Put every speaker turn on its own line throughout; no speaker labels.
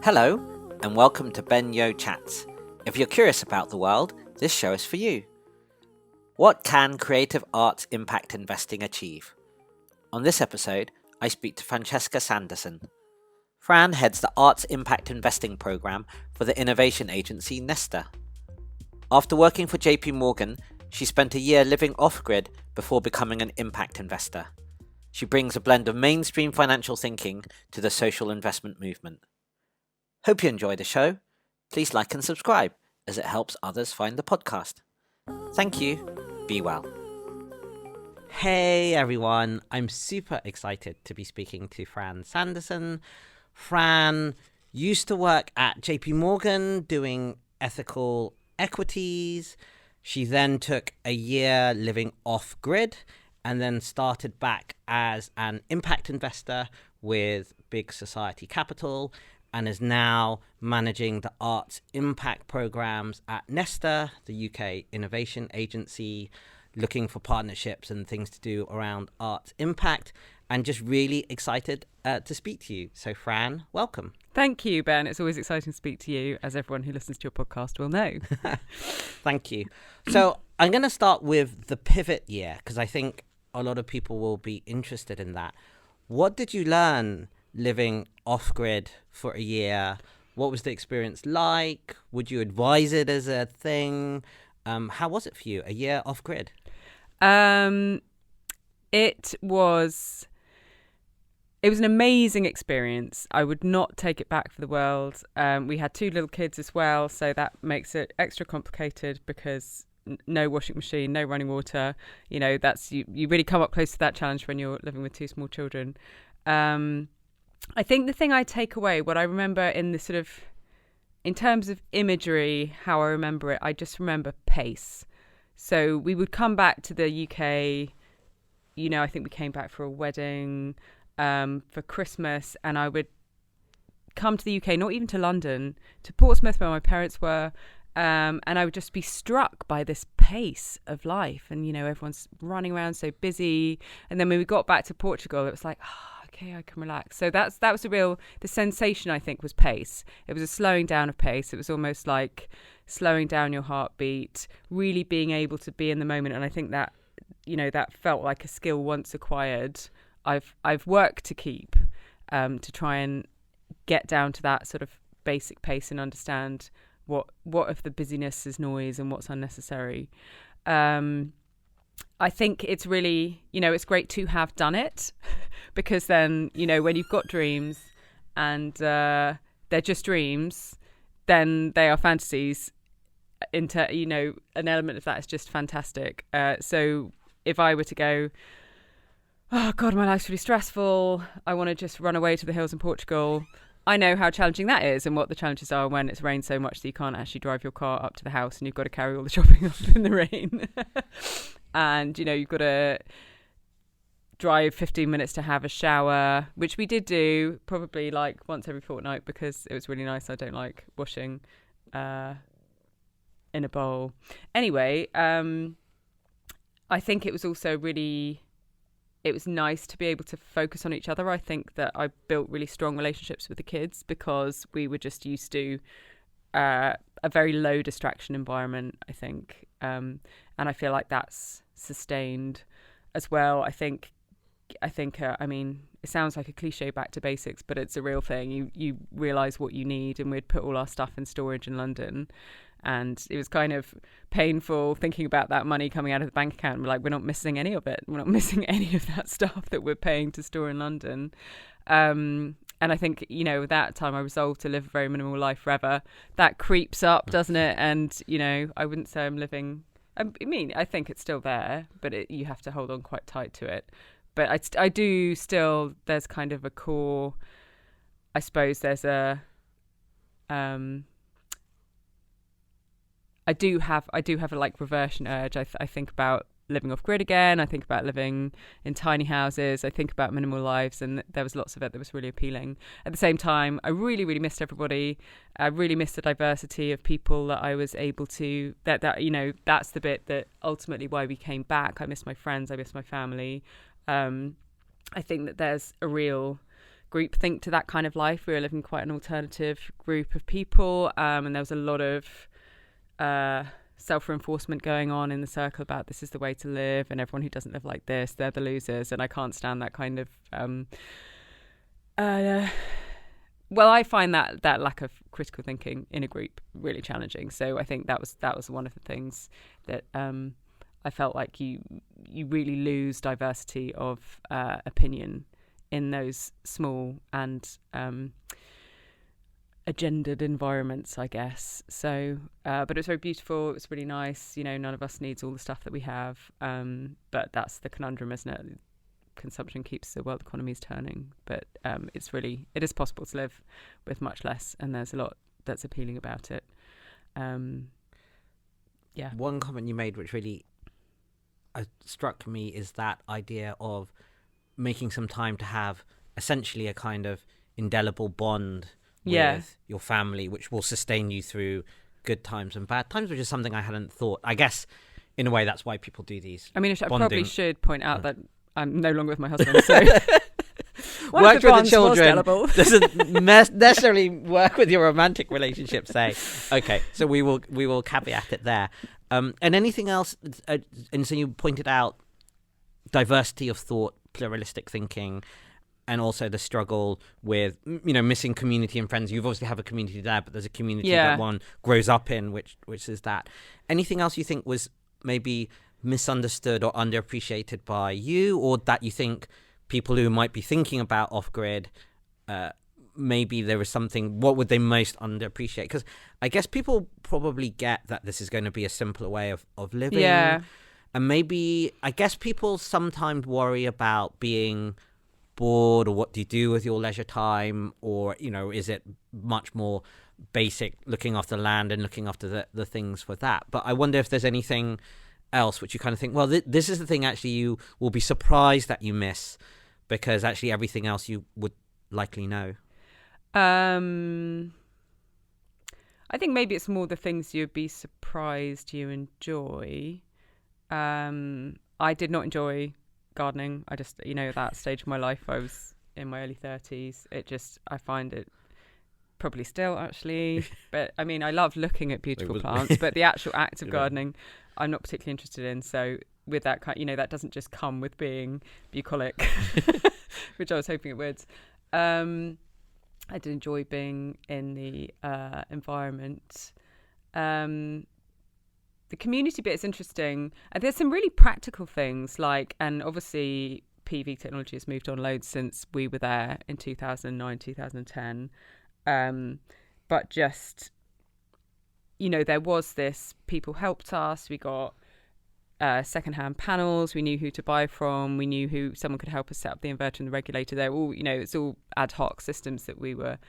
Hello, and welcome to Ben Yo Chats. If you're curious about the world, this show is for you. What can creative arts impact investing achieve? On this episode, I speak to Francesca Sanderson. Fran heads the Arts Impact Investing program for the innovation agency Nesta. After working for JPMorgan, she spent a year living off-grid before becoming an impact investor. She brings a blend of mainstream financial thinking to the social investment movement. Hope you enjoy the show. Please like and subscribe, as it helps others find the podcast. Thank you. Be well. Hey everyone, I'm super excited to be speaking to Fran Sanderson. Fran used to work at JPMorgan doing ethical equities. She then took a year living off-grid and then started back as an impact investor with Big Society Capital, and is now managing the arts impact programs at Nesta, the UK innovation agency, looking for partnerships and things to do around arts impact, and just really excited to speak to you. So Fran, welcome.
Thank you, Ben. It's always exciting to speak to you, as everyone who listens to your podcast will know.
Thank you. So I'm going to start with the pivot year, because I think a lot of people will be interested in that. What did you learn living off-grid for a year? What was the experience like? Would you advise it as a thing? How was it for you, a year off-grid?
It was an amazing experience. I would not take it back for the world. We had two little kids as well, so that makes it extra complicated because no washing machine, no running water. You know, that's you really come up close to that challenge when you're living with two small children. I think the thing I take away, what I remember in the sort of, in terms of imagery, how I remember it, I just remember pace. So we would come back to the UK, you know, I think we came back for a wedding, for Christmas, and I would come to the UK, not even to London, to Portsmouth where my parents were, and I would just be struck by this pace of life. And, you know, everyone's running around so busy. And then when we got back to Portugal, it was like, okay, I can relax. So that was the sensation, I think, was pace. It was a slowing down of pace. It was almost like slowing down your heartbeat, really being able to be in the moment. And I think that, you know, that felt like a skill once acquired. I've worked to keep, to try and get down to that sort of basic pace and understand what of the busyness is noise and what's unnecessary. I think it's really, you know, it's great to have done it because then, you know, when you've got dreams and they're just dreams, then they are fantasies. You know, an element of that is just fantastic. So if I were to go, oh God, my life's really stressful, I want to just run away to the hills in Portugal, I know how challenging that is and what the challenges are when it's rained so much that you can't actually drive your car up to the house and you've got to carry all the shopping up in the rain. And, you know, you've got to drive 15 minutes to have a shower, which we did do probably like once every fortnight because it was really nice. I don't like washing in a bowl. Anyway, I think it was also really... It was nice to be able to focus on each other. I think that I built really strong relationships with the kids because we were just used to a very low distraction environment, I think. And I feel like that's sustained as well. I think, I mean, it sounds like a cliche back to basics, but it's a real thing. You realise what you need, and we'd put all our stuff in storage in London. And it was kind of painful thinking about that money coming out of the bank account. We're like, we're not missing any of it. We're not missing any of that stuff that we're paying to store in London. And I think, you know, at that time I resolved to live a very minimal life forever. That creeps up, doesn't it? And, you know, I wouldn't say I'm living... I mean, I think it's still there, but you have to hold on quite tight to it. But I do still... There's kind of a core... I suppose there's a... I do have a like reversion urge. I think about living off grid again. I think about living in tiny houses. I think about minimal lives, and there was lots of it that was really appealing. At the same time, I really, really missed everybody. I really missed the diversity of people that I was able to. That you know, that's the bit that ultimately why we came back. I miss my friends. I miss my family. I think that there's a real groupthink to that kind of life. We were living quite an alternative group of people, and there was a lot of self-reinforcement going on in the circle about this is the way to live, and everyone who doesn't live like this, they're the losers. And I can't stand that kind of I find that lack of critical thinking in a group really challenging. So I think that was one of the things that I felt like you really lose diversity of opinion in those small and agendaed environments, I guess. So, but it was very beautiful. It was really nice. None of us needs all the stuff that we have. But that's the conundrum, isn't it? Consumption keeps the world economies turning. But it is possible to live with much less, and there's a lot that's appealing about it. Yeah.
One comment you made which really struck me is that idea of making some time to have essentially a kind of indelible bond with your family, which will sustain you through good times and bad times, which is something I hadn't thought. I guess in a way that's why people do these.
I mean, I probably should point out that I'm no longer with my husband, so
work with the children doesn't necessarily work with your romantic relationship, say. Okay, so we will caveat it there. And anything else? And so you pointed out diversity of thought, pluralistic thinking, and also the struggle with missing community and friends. You obviously have a community there, but there's a community that one grows up in, which is that. Anything else you think was maybe misunderstood or underappreciated by you, or that you think people who might be thinking about off-grid, maybe there was something, what would they most underappreciate? Because I guess people probably get that this is going to be a simpler way of living.
Yeah.
And maybe, I guess people sometimes worry about being bored, or what do you do with your leisure time, or, is it much more basic, looking after the land and looking after the things for that? But I wonder if there's anything else which you kind of think, well, this is the thing actually you will be surprised that you miss, because actually everything else you would likely know.
I think maybe it's more the things you'd be surprised you enjoy. I did not enjoy gardening. I just, at that stage of my life, I was in my early 30s. I find it probably still actually, but I mean, I love looking at beautiful plants, but the actual act of gardening, I'm not particularly interested in. So with that kind, that doesn't just come with being bucolic, which I was hoping it would. I did enjoy being in the environment. The community bit is interesting. And there's some really practical things and obviously PV technology has moved on loads since we were there in 2009, 2010. But just, there was this, people helped us. We got secondhand panels. We knew who to buy from. We knew who someone could help us set up the inverter and the regulator. They're all, it's all ad hoc systems that we were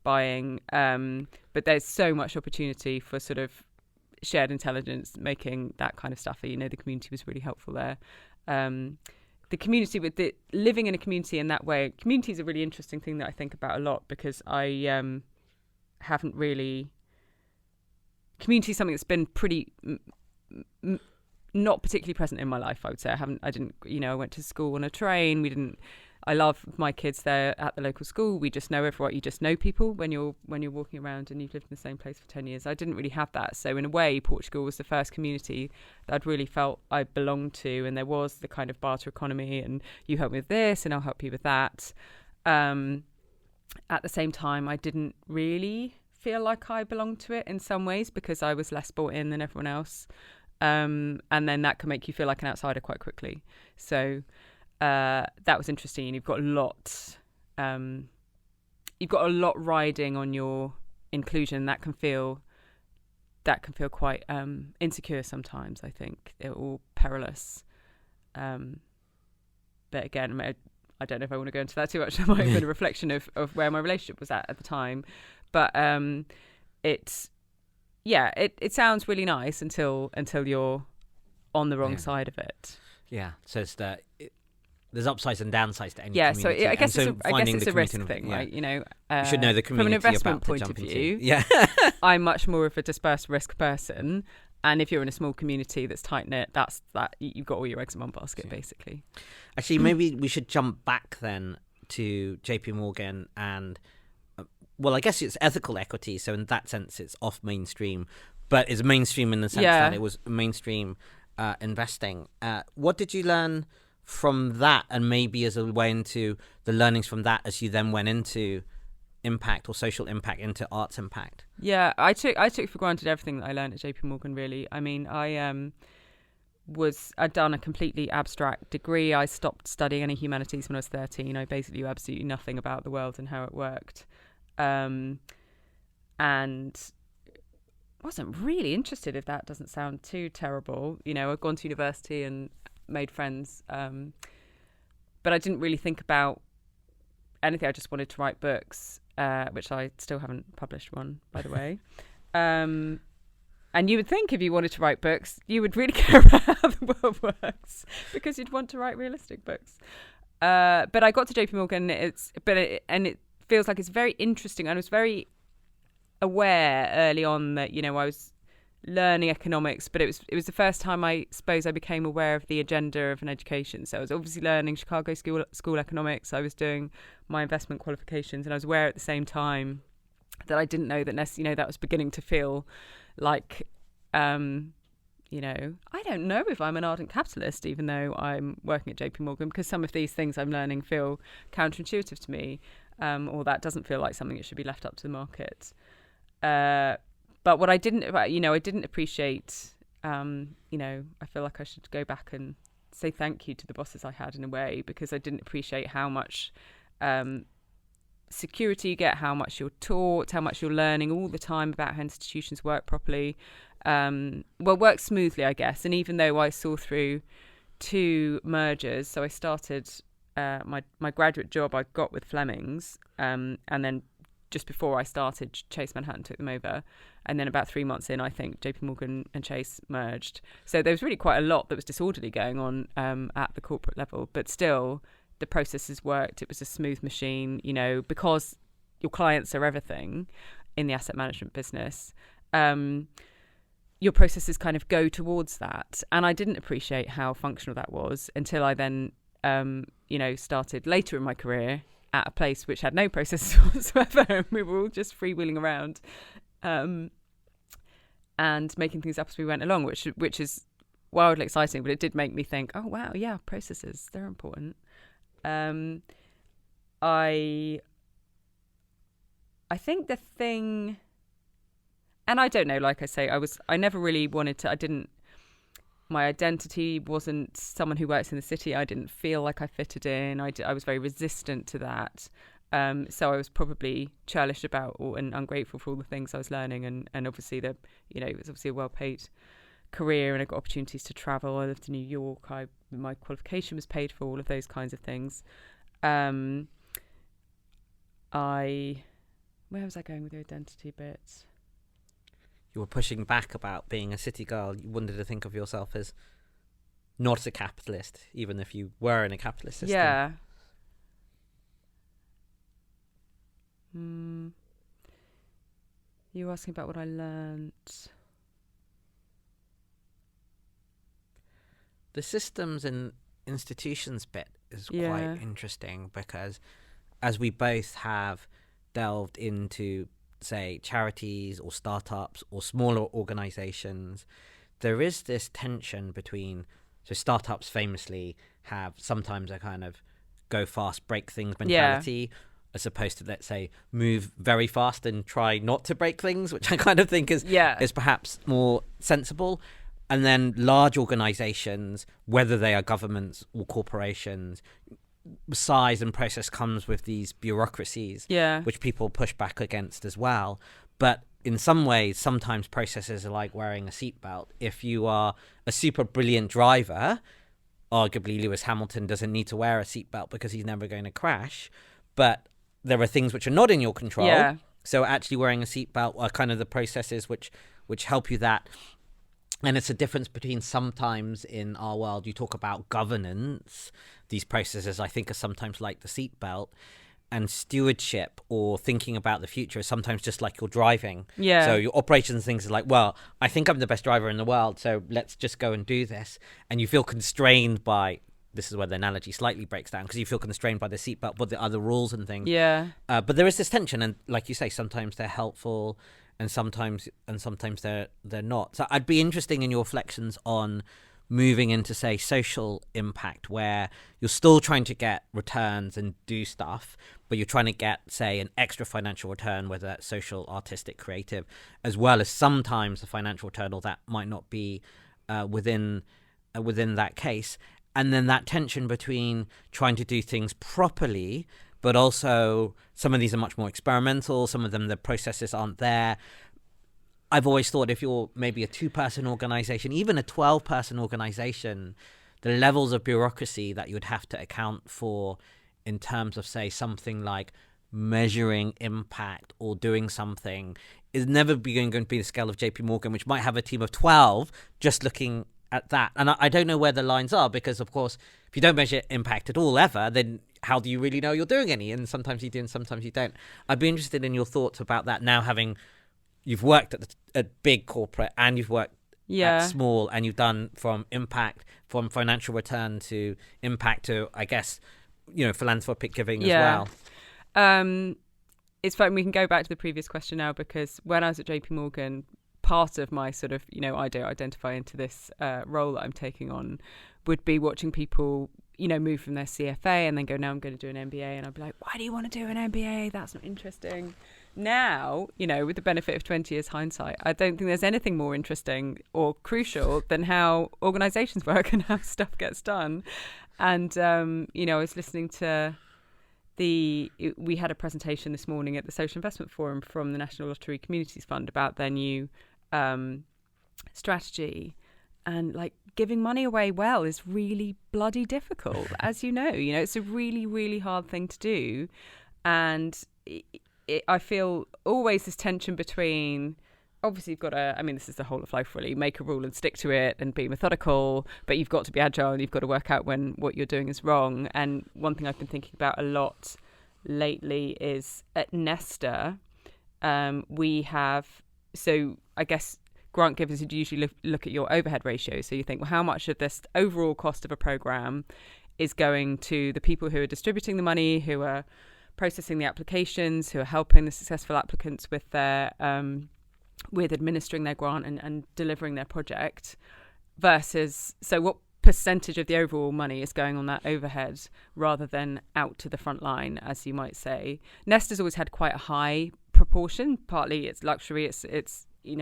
buying. But there's so much opportunity for sort of shared intelligence, making that kind of stuff. The community was really helpful there. The community living in a community in that way. Community is a really interesting thing that I think about a lot, because I haven't really. Community is something that's been pretty not particularly present in my life. I would say I didn't. I went to school on a train. I love my kids there at the local school. We just know everyone. You just know people when you're walking around and you've lived in the same place for 10 years. I didn't really have that. So in a way, Portugal was the first community that I'd really felt I belonged to. And there was the kind of barter economy, and you help me with this and I'll help you with that. At the same time, I didn't really feel like I belonged to it in some ways, because I was less bought in than everyone else. And then that can make you feel like an outsider quite quickly. So that was interesting. You've got a lot riding on your inclusion. That can feel quite insecure sometimes. I think they're all perilous. But again, I don't know if I want to go into that too much. It might have been a reflection of where my relationship was at the time. But it sounds really nice until you're on the wrong side of it.
Yeah. So it's there's upsides and downsides to any community.
Yeah, so I guess it's a risk thing, right?
You should know the community
from an investment
about
point of view.
Yeah.
I'm much more of a dispersed risk person, and if you're in a small community that's tight knit, that's that you've got all your eggs in one basket, basically.
Actually, maybe we should jump back then to JPMorgan and, well, I guess it's ethical equity. So in that sense, it's off mainstream, but it's mainstream in the sense that it was mainstream investing. What did you learn from that, and maybe as a way into the learnings from that as you then went into impact or social impact, into arts impact?
Yeah, I took for granted everything that I learned at JPMorgan, really. I mean, I'd done a completely abstract degree. I stopped studying any humanities when I was 13. I basically knew absolutely nothing about the world and how it worked. And wasn't really interested, if that doesn't sound too terrible. You know, I'd gone to university and made friends, but I didn't really think about anything. I just wanted to write books, which I still haven't published one, by the way. And you would think if you wanted to write books, you would really care about how the world works, because you'd want to write realistic books. But I got to JPMorgan, and it feels like it's very interesting. I was very aware early on that, you know, I was learning economics, but it was the first time I suppose I became aware of the agenda of an education. So I was obviously learning Chicago school economics. I was doing my investment qualifications, and I was aware at the same time that I didn't know that necessarily, you know, that was beginning to feel like, you know, I don't know if I'm an ardent capitalist, even though I'm working at JPMorgan, because some of these things I'm learning feel counterintuitive to me, or that doesn't feel like something that should be left up to the market. But what I didn't appreciate, you know, I feel like I should go back and say thank you to the bosses I had in a way, because I didn't appreciate how much security you get, how much you're taught, how much you're learning all the time about how institutions work properly, work smoothly, I guess. And even though I saw through 2 mergers, so I started my graduate job I got with Fleming's, and then just before I started, Chase Manhattan took them over. And then about 3 months in, I think JPMorgan and Chase merged. So there was really quite a lot that was disorderly going on at the corporate level. But still, the processes worked. It was a smooth machine, you know, because your clients are everything in the asset management business. Your processes kind of go towards that. And I didn't appreciate how functional that was until I then, you know, started later in my career at a place which had no processes whatsoever, and we were all just freewheeling around and making things up as we went along, which is wildly exciting. But it did make me think, oh wow, yeah, processes, they're important. I think the thing, and I don't know, like I say, I never really wanted to. My identity wasn't someone who works in the city. I didn't feel like I fitted in. I was very resistant to that. So I was probably churlish about and ungrateful for all the things I was learning. And obviously it was obviously a well-paid career, and I got opportunities to travel. I lived in New York. My qualification was paid for, all of those kinds of things. Where was I going with the identity bit?
You were pushing back about being a city girl. You wanted to think of yourself as not a capitalist, even if you were in a capitalist system.
Yeah. You were asking about what I learned.
The systems and institutions bit is quite interesting, because as we both have delved into, say, charities or startups or smaller organizations, there is this tension between, so startups famously have sometimes a kind of go fast, break things mentality, as opposed to, let's say, move very fast and try not to break things, which I kind of think is perhaps more sensible. And then large organizations, whether they are governments or corporations, size and process comes with these bureaucracies, which people push back against as well. But in some ways, sometimes processes are like wearing a seatbelt. If you are a super brilliant driver, arguably Lewis Hamilton doesn't need to wear a seatbelt because he's never going to crash. But there are things which are not in your control. Yeah. So actually wearing a seatbelt are kind of the processes which help you that. And it's a difference between, sometimes in our world, you talk about governance. These processes, I think, are sometimes like the seatbelt, and stewardship or thinking about the future is sometimes just like you're driving. Yeah. So your operations things are like, well, I think I'm the best driver in the world, so let's just go and do this. And you feel constrained by this is where the analogy slightly breaks down, because you feel constrained by the seatbelt, but the other rules and things.
Yeah.
But there is this tension, and like you say, sometimes they're helpful, and sometimes they're not. So I'd be interested in your reflections on moving into, say, social impact, where you're still trying to get returns and do stuff, but you're trying to get, say, an extra financial return, whether that's social, artistic, creative, as well as sometimes a financial return, or that might not be within that case. And then that tension between trying to do things properly, but also some of these are much more experimental, some of them the processes aren't there. I've always thought if you're maybe a 2-person organization, even a 12-person organization, the levels of bureaucracy that you would have to account for in terms of, say, something like measuring impact or doing something is never going to be the scale of JPMorgan, which might have a team of 12 just looking at that. And I don't know where the lines are, because, of course, if you don't measure impact at all ever, then how do you really know you're doing any? And sometimes you do and sometimes you don't. I'd be interested in your thoughts about that now, you've worked at big corporate and you've worked at small, and you've done from impact, from financial return to impact to, I guess, philanthropic giving as well.
It's fun. We can go back to the previous question now, because when I was at JPMorgan, part of my sort of, I don't identify into this role that I'm taking on would be watching people, move from their CFA and then go, now I'm going to do an MBA. And I'd be like, why do you want to do an MBA? That's not interesting. Now, with the benefit of 20 years hindsight, I don't think there's anything more interesting or crucial than how organisations work and how stuff gets done. And, I was listening to we had a presentation this morning at the Social Investment Forum from the National Lottery Communities Fund about their new strategy. And like, giving money away well is really bloody difficult, as you know. It's a really, really hard thing to do. And I feel always this tension between, obviously you've got to, this is the whole of life really, make a rule and stick to it and be methodical, but you've got to be agile and you've got to work out when what you're doing is wrong. And one thing I've been thinking about a lot lately is at Nesta, we have, so I guess grant givers would usually look at your overhead ratio. So you think, well, how much of this overall cost of a program is going to the people who are distributing the money, who are processing the applications, who are helping the successful applicants with their with administering their grant and delivering their project, versus, so what percentage of the overall money is going on that overhead rather than out to the front line, as you might say. Nesta's always had quite a high proportion. Partly it's luxury, it's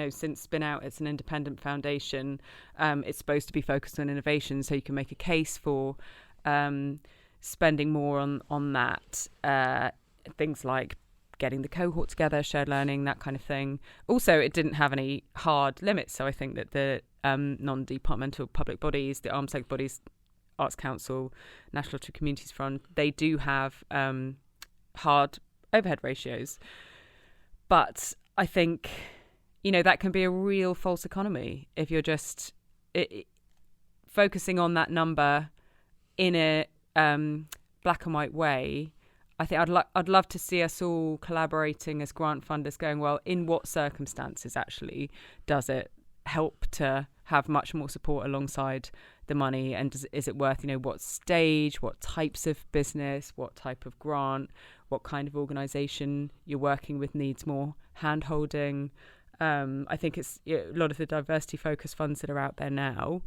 since spin out, it's an independent foundation. It's supposed to be focused on innovation, so you can make a case for spending more on that. Things like getting the cohort together, shared learning, that kind of thing. Also, it didn't have any hard limits, so I think that the non-departmental public bodies, the arm's length bodies, Arts Council, National Lottery Communities Fund, they do have hard overhead ratios. But I think, that can be a real false economy if you're just focusing on that number in a black and white way. I think I'd love to see us all collaborating as grant funders, going, well, in what circumstances actually does it help to have much more support alongside the money, and is it worth, what stage, what types of business, what type of grant, what kind of organisation you're working with needs more hand-holding. I think it's a lot of the diversity-focused funds that are out there now.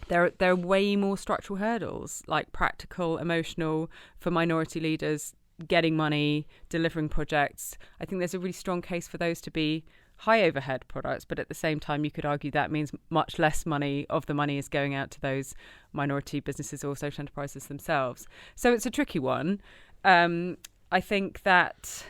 There are way more structural hurdles, like practical, emotional, for minority leaders, getting money, delivering projects. I think there's a really strong case for those to be high overhead products, but at the same time, you could argue that means much less money of the money is going out to those minority businesses or social enterprises themselves. So it's a tricky one. I think that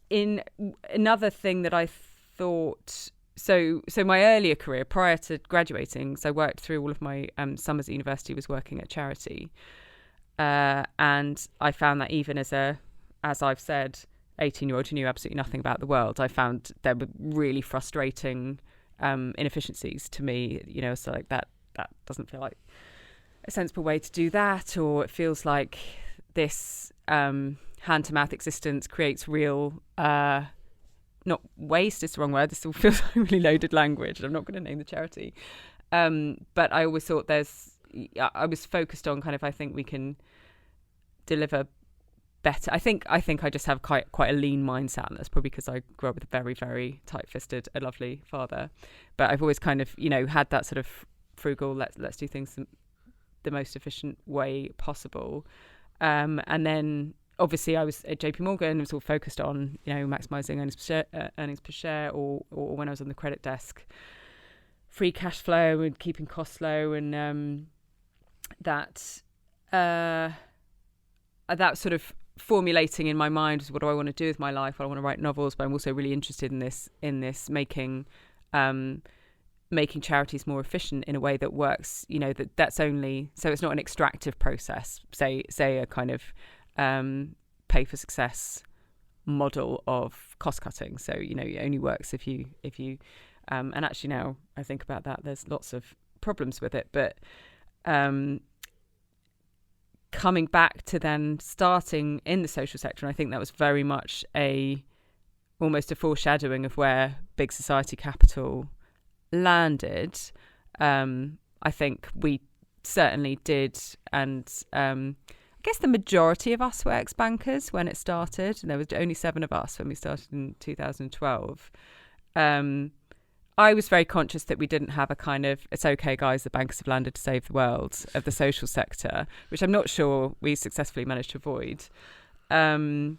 in another thing that I thought, so my earlier career prior to graduating, so I worked through all of my summers at university, was working at charity, and I found that even as I've said, 18-year-old who knew absolutely nothing about the world, I found there were really frustrating inefficiencies to me. So like that doesn't feel like a sensible way to do that, or it feels like this hand-to-mouth existence creates real not waste is the wrong word. This all feels like really loaded language. I'm not going to name the charity. But I always thought I was focused on kind of, I think we can deliver better. I think I just have quite a lean mindset, and that's probably because I grew up with a very, very tight-fisted, a lovely father. But I've always kind of, had that sort of frugal, let's do things the most efficient way possible. And then obviously I was at JPMorgan, was all focused on, maximising earnings per share, or when I was on the credit desk, free cash flow and keeping costs low, and that sort of formulating in my mind is, what do I want to do with my life? I want to write novels, but I'm also really interested in this making charities more efficient in a way that works. That's only, so it's not an extractive process. Say a kind of pay for success model of cost cutting. So it only works if you and actually now I think about that, there's lots of problems with it, but coming back to then starting in the social sector, and I think that was very much almost a foreshadowing of where big society capital landed. I think we certainly did, and I guess the majority of us were ex-bankers when it started, and there was only 7 of us when we started in 2012. I was very conscious that we didn't have a kind of, it's okay guys, the bankers have landed to save the world of the social sector, which I'm not sure we successfully managed to avoid. And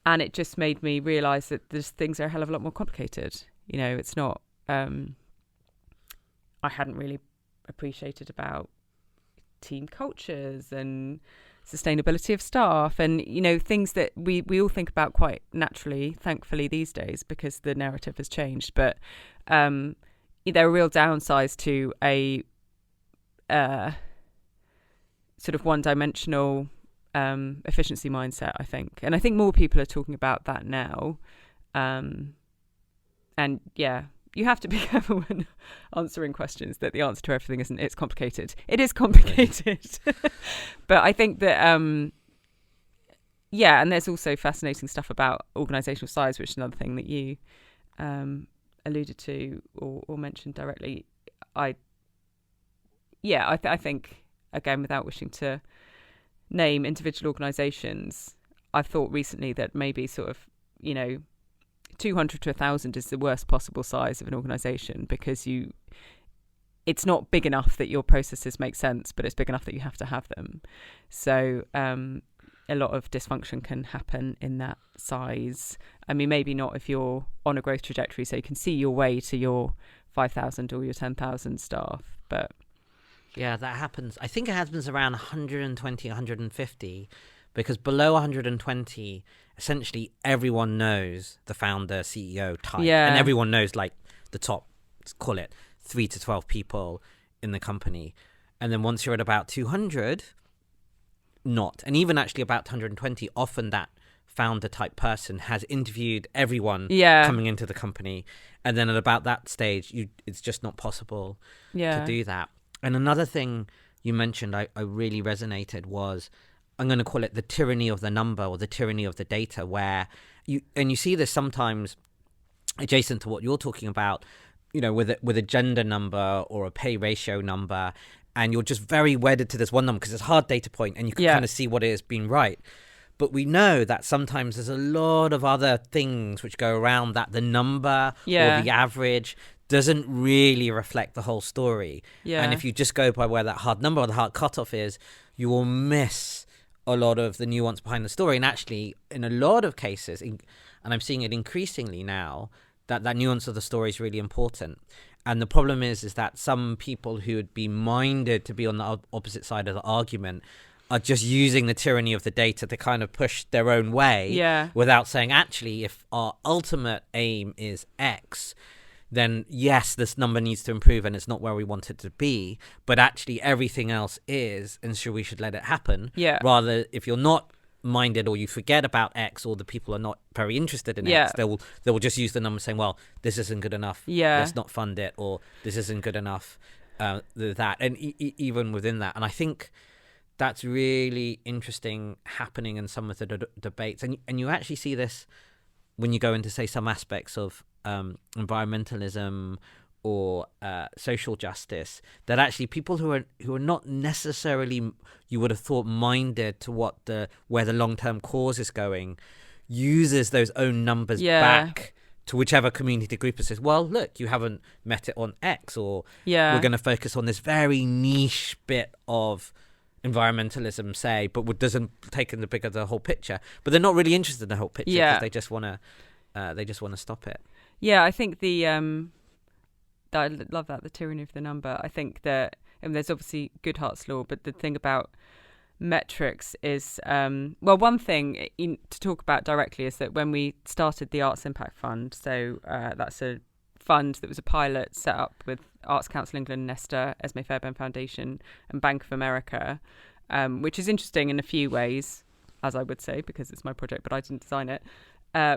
it just made me realise that things are a hell of a lot more complicated. It's not, I hadn't really appreciated about team cultures and sustainability of staff, and things that we all think about quite naturally, thankfully, these days, because the narrative has changed. But there are real downsides to a sort of one-dimensional efficiency mindset, I think. And I think more people are talking about that now. And yeah, you have to be careful when answering questions that the answer to everything isn't, it's complicated. It is complicated. But I think that, and there's also fascinating stuff about organisational size, which is another thing that you alluded to or mentioned directly. I think, again, without wishing to name individual organisations, I've thought recently that maybe sort of, 200 to 1,000 is the worst possible size of an organisation, because it's not big enough that your processes make sense, but it's big enough that you have to have them. So a lot of dysfunction can happen in that size. I mean, maybe not if you're on a growth trajectory, so you can see your way to your 5,000 or your 10,000 staff, but...
Yeah, that happens. I think it happens around 120, 150, because below 120, essentially everyone knows the founder, CEO type.
Yeah.
And everyone knows like the top, let's call it 3 to 12 people in the company. And then once you're at about 200, not. And even actually about 120, often that founder type person has interviewed everyone coming into the company. And then at about that stage, it's just not possible to do that. And another thing you mentioned I really resonated was, I'm going to call it the tyranny of the number or the tyranny of the data, where you see this sometimes adjacent to what you're talking about, with a gender number or a pay ratio number, and you're just very wedded to this one number because it's a hard data point and you can kind of see what it is being right. But we know that sometimes there's a lot of other things which go around that. The number or the average doesn't really reflect the whole story. Yeah. And if you just go by where that hard number or the hard cutoff is, you will miss a lot of the nuance behind the story. And actually, in a lot of cases, and I'm seeing it increasingly now, that nuance of the story is really important. And the problem is that some people who would be minded to be on the opposite side of the argument are just using the tyranny of the data to kind of push their own way without saying, actually, if our ultimate aim is X, then yes, this number needs to improve and it's not where we want it to be, but actually everything else is, and so we should let it happen. Yeah. Rather, if you're not minded or you forget about X, or the people are not very interested in X, they will just use the number saying, well, this isn't good enough. Let's not fund it, or this isn't good enough. That, and even within that, and I think that's really interesting happening in some of the debates, and you actually see this when you go into, say, some aspects of environmentalism or social justice, that actually people who are not necessarily, you would have thought, minded to where the long-term cause is going, uses those own numbers back to whichever community group and says, well, look, you haven't met it on X, or we're going to focus on this very niche bit of environmentalism, say, but doesn't take in the whole picture. But they're not really interested in the whole picture because they just want to stop it.
Yeah, I think I love that, the tyranny of the number. I think that, and there's obviously Goodhart's law, but the thing about metrics is, one thing to talk about directly is that when we started the Arts Impact Fund, so that's a fund that was a pilot set up with Arts Council England, Nesta, Esme Fairbairn Foundation and Bank of America, which is interesting in a few ways, as I would say, because it's my project, but I didn't design it,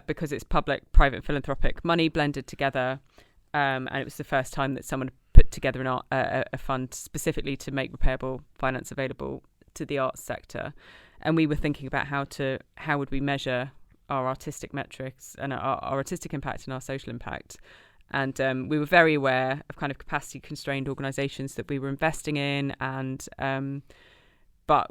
because it's public, private, philanthropic money blended together. And it was the first time that someone put together a fund specifically to make repairable finance available to the arts sector. And we were thinking about how would we measure our artistic metrics and our artistic impact and our social impact. And we were very aware of kind of capacity constrained organisations that we were investing in. And but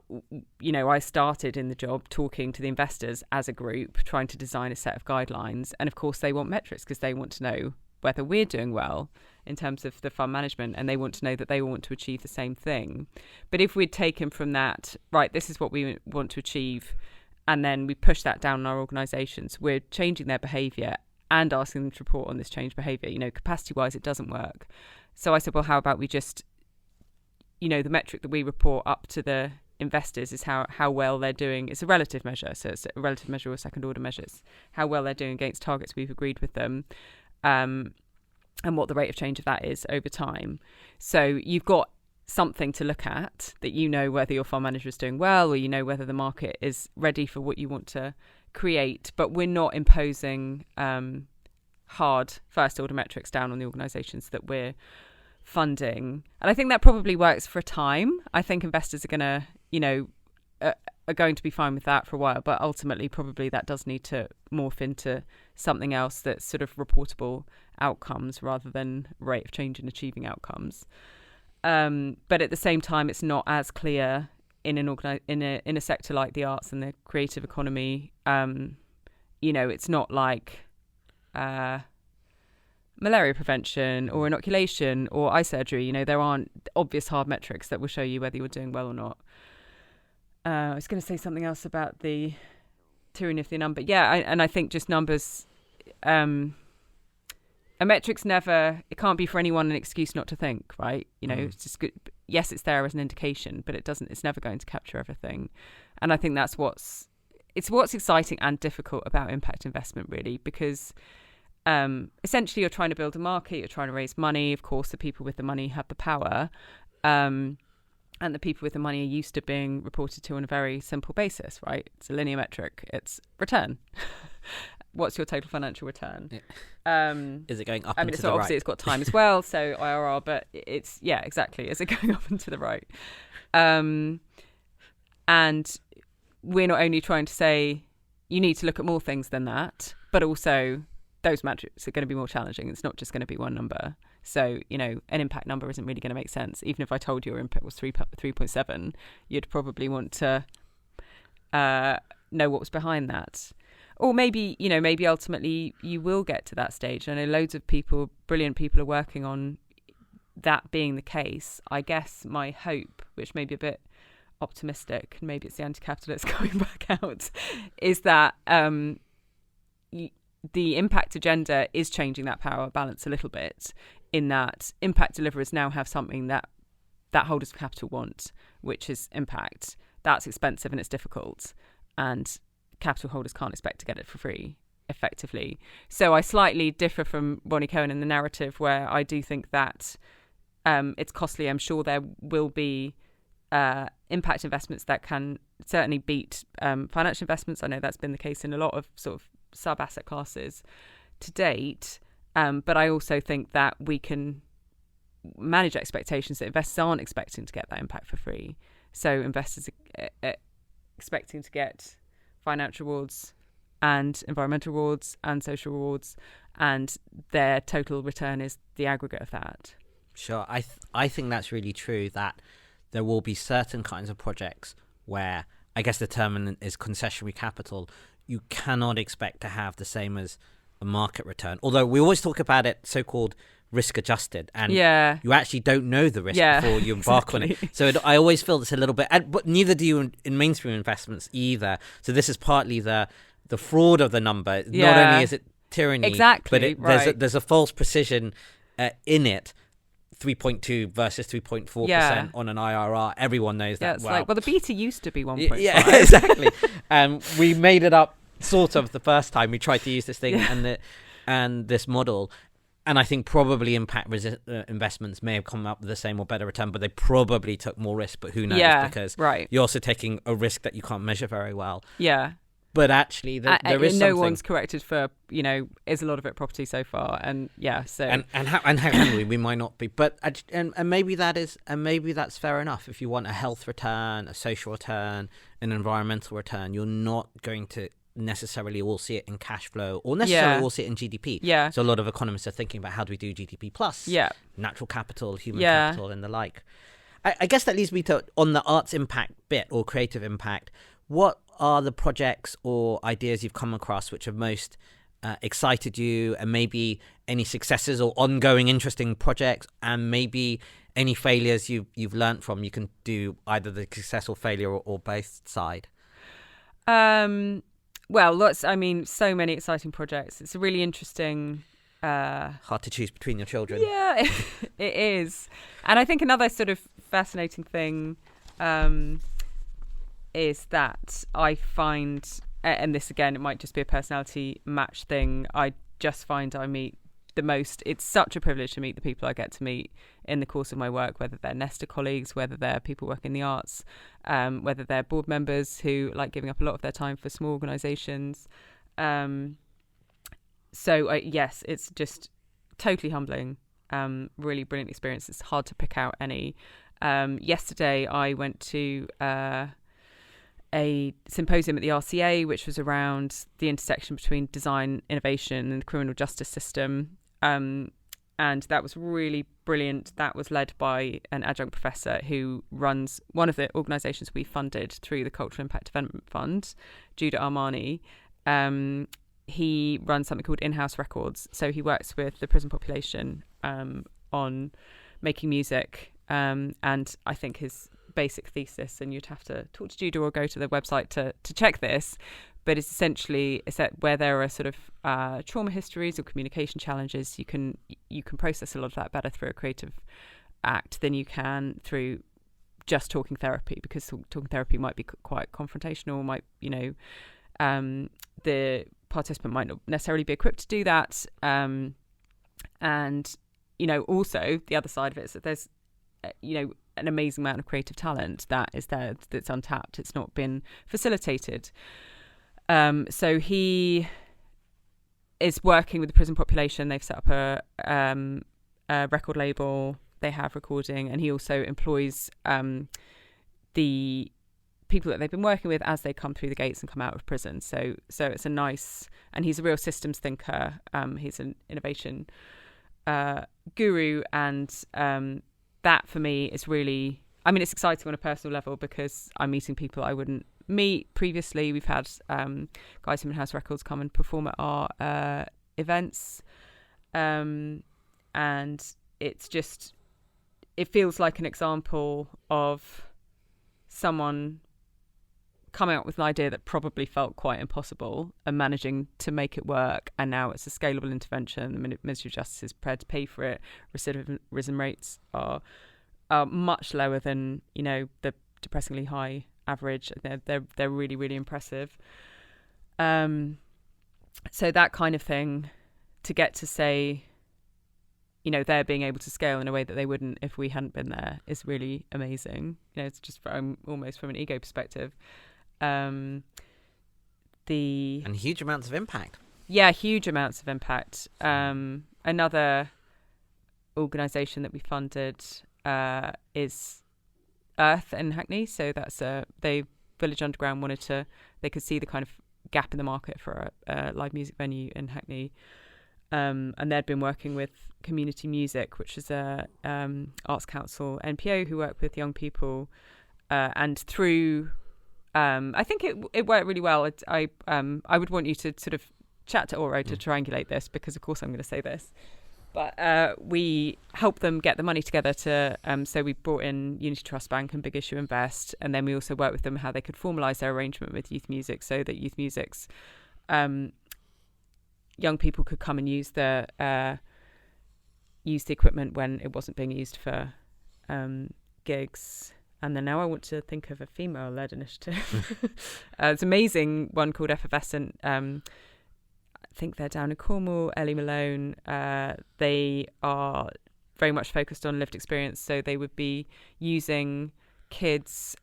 I started in the job talking to the investors as a group, trying to design a set of guidelines. And of course, they want metrics because they want to know whether we're doing well in terms of the fund management, and they want to know that they want to achieve the same thing. But if we'd taken from that, right, this is what we want to achieve, and then we push that down in our organisations, we're changing their behaviour and asking them to report on this changed behaviour. Capacity-wise, it doesn't work. So I said, well, how about we just, the metric that we report up to the investors is how well they're doing. It's a relative measure, so it's a relative measure or second-order measures, how well they're doing against targets we've agreed with them. And what the rate of change of that is over time. So you've got something to look at, that whether your fund manager is doing well, or whether the market is ready for what you want to create. But we're not imposing hard first order metrics down on the organisations that we're funding. And I think that probably works for a time. I think investors are going to, are going to be fine with that for a while, but ultimately probably that does need to morph into something else that's sort of reportable outcomes rather than rate of change in achieving outcomes. But at the same time, it's not as clear in a sector like the arts and the creative economy. It's not like malaria prevention or inoculation or eye surgery. There aren't obvious hard metrics that will show you whether you're doing well or not. I was going to say something else about the tyranny of the number. And I think just numbers, a metric's it can't be for anyone an excuse not to think, right? It's just good. Yes, it's there as an indication, but it's never going to capture everything. And I think that's what's exciting and difficult about impact investment, really, because essentially you're trying to build a market, you're trying to raise money. Of course, the people with the money have the power. And the people with the money are used to being reported to on a very simple basis, right? It's a linear metric. It's return. What's your total financial return?
Yeah. Is it going up and to the right?
Obviously it's got time as well, so IRR, but it's, exactly. Is it going up and to the right? And we're not only trying to say you need to look at more things than that, but also those metrics are going to be more challenging. It's not just going to be one number. So, an impact number isn't really going to make sense. Even if I told you your impact was 3.7, you'd probably want to know what was behind that. Or maybe ultimately you will get to that stage. I know loads of people, brilliant people, are working on that being the case. I guess my hope, which may be a bit optimistic, and maybe it's the anti-capitalist coming back out, is that the impact agenda is changing that power balance a little bit, in that impact deliverers now have something that holders of capital want, which is impact. That's expensive and it's difficult, and capital holders can't expect to get it for free, effectively. So I slightly differ from Ronnie Cohen in the narrative, where I do think that it's costly. I'm sure there will be impact investments that can certainly beat financial investments. I know that's been the case in a lot of sort of sub-asset classes to date. But I also think that we can manage expectations that investors aren't expecting to get that impact for free. So investors are expecting to get financial rewards and environmental rewards and social rewards, and their total return is the aggregate of that.
Sure. I think that's really true, that there will be certain kinds of projects where, I guess the term is concessionary capital, you cannot expect to have the same as a market return. Although we always talk about it so-called risk adjusted, and you actually don't know the risk before you embark on it. So I always feel it's a little bit, but neither do you in mainstream investments either. So this is partly the fraud of the number. Not only is it tyranny, but there's a false precision in it. 3.2 versus 3.4% on an IRR. Everyone knows that.
It's like, well, the beta used to be 1.5.
Yeah, exactly. We made it up sort of the first time we tried to use this thing and this model. And I think probably impact investments may have come up with the same or better return, but they probably took more risk. But who knows? Because you're also taking a risk that you can't measure very well.
Yeah.
But actually, there is
no
something.
one's corrected for, is a lot of it property so far, and so
and how can we? We might not be, but and maybe that's fair enough. If you want a health return, a social return, an environmental return, you're not going to necessarily all see it in cash flow or necessarily all see it in GDP.
Yeah.
So a lot of economists are thinking about how do we do GDP plus, natural capital, human capital, and the like. I guess that leads me to, on the arts impact bit or creative impact, what are the projects or ideas you've come across which have most excited you, and maybe any successes or ongoing interesting projects, and maybe any failures you've learned from? You can do either the success or failure or both side.
Well, so many exciting projects. It's a really interesting...
hard to choose between your children.
Yeah, it is. And I think another sort of fascinating thing is that I find, and this again, it might just be a personality match thing, I just find I meet it's such a privilege to meet the people I get to meet in the course of my work, whether they're Nesta colleagues, whether they're people working in the arts, whether they're board members who like giving up a lot of their time for small organisations. Yes, it's just totally humbling, really brilliant experience. It's hard to pick out any. Yesterday I went to a symposium at the RCA, which was around the intersection between design, innovation and the criminal justice system. And that was really brilliant. That was led by an adjunct professor who runs one of the organisations we funded through the Cultural Impact Development Fund, Judah Armani. He runs something called In-House Records. So he works with the prison population on making music. And I think his basic thesis, and you'd have to talk to Judah or go to the website to check this, but it's essentially that where there are sort of trauma histories or communication challenges, you can process a lot of that better through a creative act than you can through just talking therapy, because talking therapy might be quite confrontational, the participant might not necessarily be equipped to do that, and also the other side of it is that there's an amazing amount of creative talent that is there, that's untapped. It's not been facilitated. So he is working with the prison population. They've set up a record label. They have recording, and he also employs the people that they've been working with as they come through the gates and come out of prison. So it's a nice, and he's a real systems thinker. He's an innovation guru, and that for me is really, it's exciting on a personal level because I'm meeting people I wouldn't meet previously. We've had guys from In-House Records come and perform at our events, and it feels like an example of someone coming up with an idea that probably felt quite impossible and managing to make it work, and now it's a scalable intervention. The Ministry of Justice is prepared to pay for it. Recidivism rates are much lower than the depressingly high average. They're really, really impressive. So that kind of thing, to get to say, they're being able to scale in a way that they wouldn't if we hadn't been there, is really amazing. It's just almost from an ego perspective. And
huge amounts of impact.
Yeah, huge amounts of impact. Another organisation that we funded is Earth in Hackney. So that's Village Underground they could see the kind of gap in the market for a live music venue in Hackney. And they'd been working with Community Music, which is a Arts Council NPO who work with young people. And through, I think it worked really well. I would want you to sort of chat to Oro to triangulate this, because of course I'm going to say this. But we helped them get the money together to, so we brought in Unity Trust Bank and Big Issue Invest, and then we also worked with them how they could formalise their arrangement with Youth Music, so that Youth Music's young people could come and use the equipment when it wasn't being used for gigs. And then now I want to think of a female-led initiative. It's an amazing one called Effervescent. I think they're down in Cornwall. Ellie Malone. They are very much focused on lived experience. So they would be using kids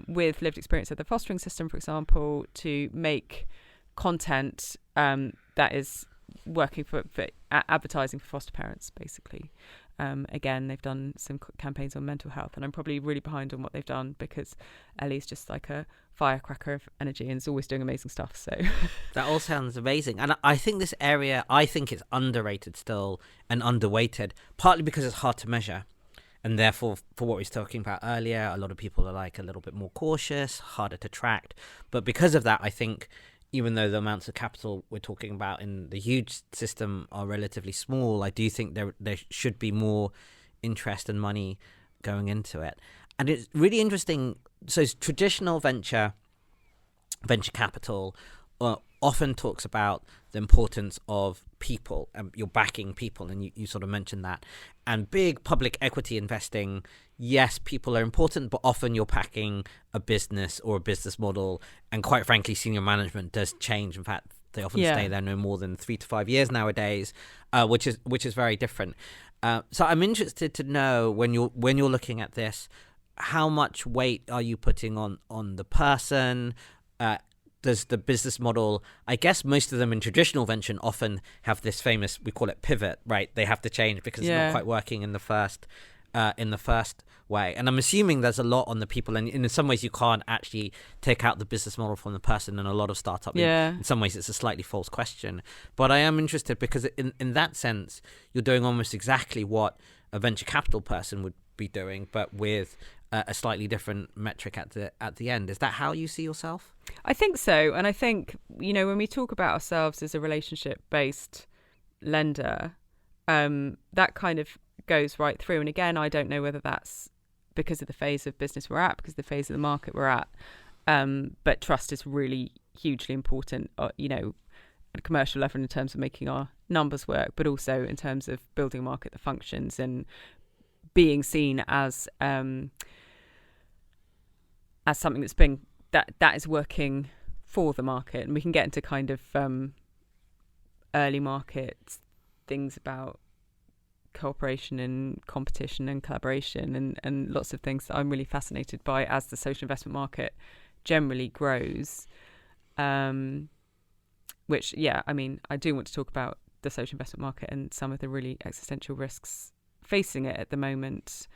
with lived experience of the fostering system, for example, to make content that is working for advertising for foster parents, basically. Again, they've done some campaigns on mental health, and I'm probably really behind on what they've done because Ellie's just like a firecracker of energy and is always doing amazing stuff. So
that all sounds amazing, and I think this area, I think it's underrated still and underweighted, partly because it's hard to measure, and therefore, for what we were talking about earlier, a lot of people are like a little bit more cautious, harder to track. But because of that, I think even though the amounts of capital we're talking about in the huge system are relatively small, I do think there should be more interest and money going into it. And it's really interesting. So traditional venture capital often talks about the importance of people, and you're backing people, and you sort of mentioned that. And big public equity investing, yes, people are important, but often you're backing a business or a business model, and quite frankly, senior management does change. In fact, they often stay there no more than 3 to 5 years nowadays, which is very different. So I'm interested to know, when you're looking at this, how much weight are you putting on the person? Does the business model, I guess most of them in traditional venture often have this famous, we call it pivot, right? They have to change because it's not quite working in the first way. And I'm assuming there's a lot on the people, and in some ways you can't actually take out the business model from the person in a lot of startups. In some ways it's a slightly false question. But I am interested because in that sense, you're doing almost exactly what a venture capital person would be doing, but with a slightly different metric at the end. Is that how you see yourself?
I think so. And I think, when we talk about ourselves as a relationship-based lender, that kind of goes right through. And again, I don't know whether that's because of the phase of business we're at, because of the phase of the market we're at. But trust is really hugely important, at a commercial level in terms of making our numbers work, but also in terms of building a market that functions and being seen as something that's been that is working for the market. And we can get into kind of early market things about cooperation and competition and collaboration and lots of things that I'm really fascinated by as the social investment market generally grows. Which, I do want to talk about the social investment market and some of the really existential risks facing it at the moment.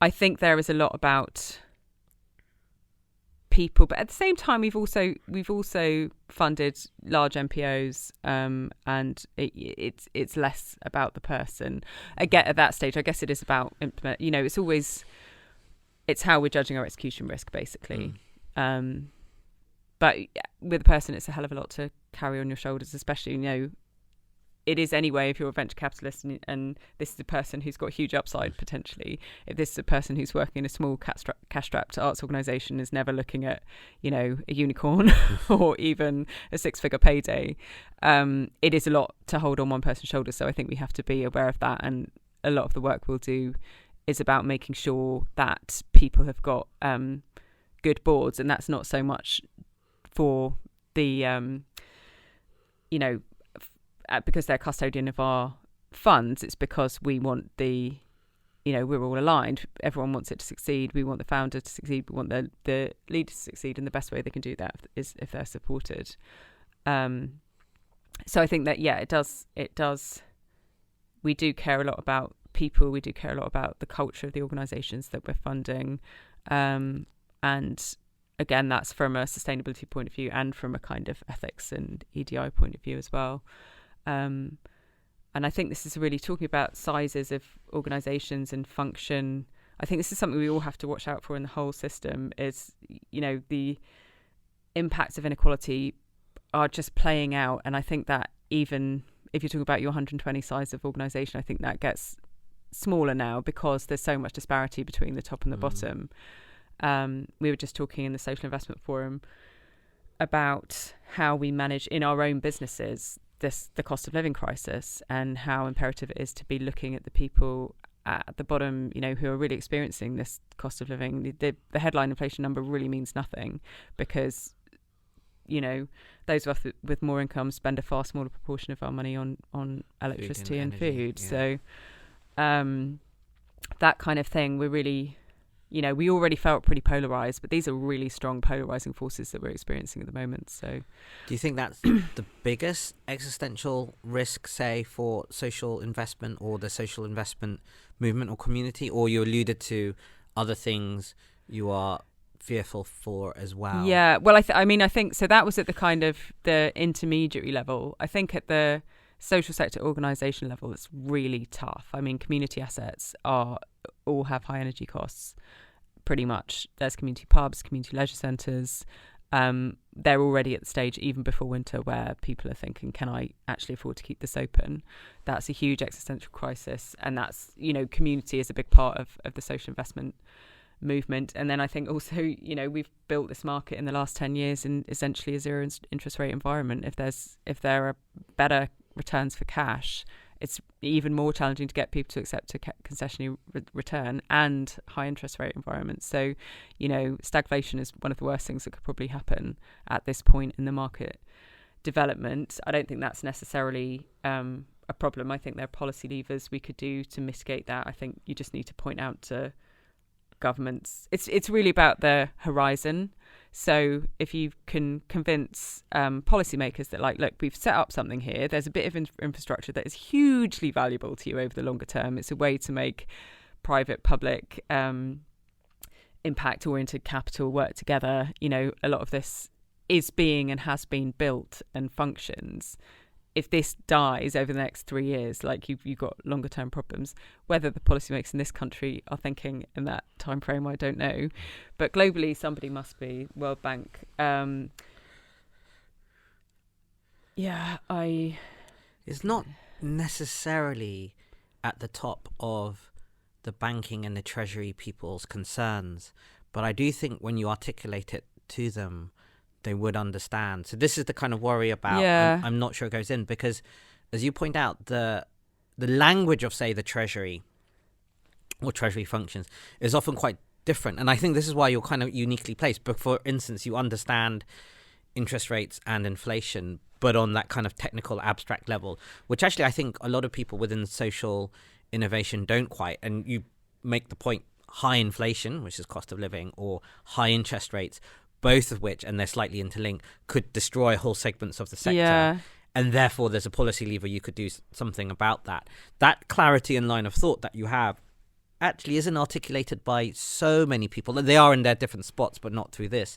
I think there is a lot about people, but at the same time, we've also funded large MPOs, and it's less about the person. Again, at that stage, I guess it is about implement. It's how we're judging our execution risk, basically. But with a person, it's a hell of a lot to carry on your shoulders, especially it is anyway if you're a venture capitalist and this is a person who's got huge upside potentially. If this is a person who's working in a small cash-strapped arts organisation, is never looking at a unicorn or even a 6-figure payday, it is a lot to hold on one person's shoulders. So I think we have to be aware of that, and a lot of the work we'll do is about making sure that people have got good boards, and that's not so much for the because they're custodian of our funds. It's because we want we're all aligned. Everyone wants it to succeed. We want the founder to succeed. We want the leader to succeed, and the best way they can do that is if they're supported. So I think that it does. We do care a lot about people. We do care a lot about the culture of the organisations that we're funding, and again, that's from a sustainability point of view and from a kind of ethics and EDI point of view as well. And I think this is really talking about sizes of organisations and function. I think this is something we all have to watch out for in the whole system is, the impacts of inequality are just playing out. And I think that even if you're talking about your 120 size of organisation, I think that gets smaller now because there's so much disparity between the top and the bottom. We were just talking in the Social Investment Forum about how we manage in our own businesses the cost of living crisis and how imperative it is to be looking at the people at the bottom, who are really experiencing this cost of living. The headline inflation number really means nothing because, those of us with more income spend a far smaller proportion of our money on electricity and food. Yeah. So that kind of thing, we're really... we already felt pretty polarised, but these are really strong polarising forces that we're experiencing at the moment. So,
do you think that's the biggest existential risk, say, for social investment or the social investment movement or community? Or you alluded to other things you are fearful for as well?
Yeah, well, I think so. That was at the kind of the intermediary level. I think at the social sector organisation level, it's really tough. I mean, community assets all have high energy costs. Pretty much. There's community pubs, community leisure centres. They're already at the stage, even before winter, where people are thinking, can I actually afford to keep this open? That's a huge existential crisis. And that's, community is a big part of the social investment movement. And then I think also, we've built this market in the last 10 years in essentially a zero interest rate environment. If there are better returns for cash, it's even more challenging to get people to accept a concessionary return and high interest rate environments. So, stagflation is one of the worst things that could probably happen at this point in the market development. I don't think that's necessarily a problem. I think there are policy levers we could do to mitigate that. I think you just need to point out to governments. It's really about the horizon. So if you can convince policymakers that, look, we've set up something here, there's a bit of infrastructure that is hugely valuable to you over the longer term. It's a way to make private-public impact-oriented capital work together. A lot of this is being and has been built and functions. If this dies over the next 3 years, you've got longer term problems. Whether the policymakers in this country are thinking in that time frame, I don't know. But globally, somebody must be. World Bank.
It's not necessarily at the top of the banking and the treasury people's concerns, but I do think when you articulate it to them, they would understand. So this is the kind of worry about.
Yeah.
I'm not sure it goes in because, as you point out, the language of, say, the treasury or treasury functions is often quite different, and I think this is why you're kind of uniquely placed. But for instance, you understand interest rates and inflation, but on that kind of technical abstract level, which actually I think a lot of people within social innovation don't quite. And you make the point: high inflation, which is cost of living, or high interest rates, both of which, and they're slightly interlinked, could destroy whole segments of the sector.
Yeah.
And therefore, there's a policy lever you could do something about that. That clarity and line of thought that you have actually isn't articulated by so many people. They are in their different spots, but not through this.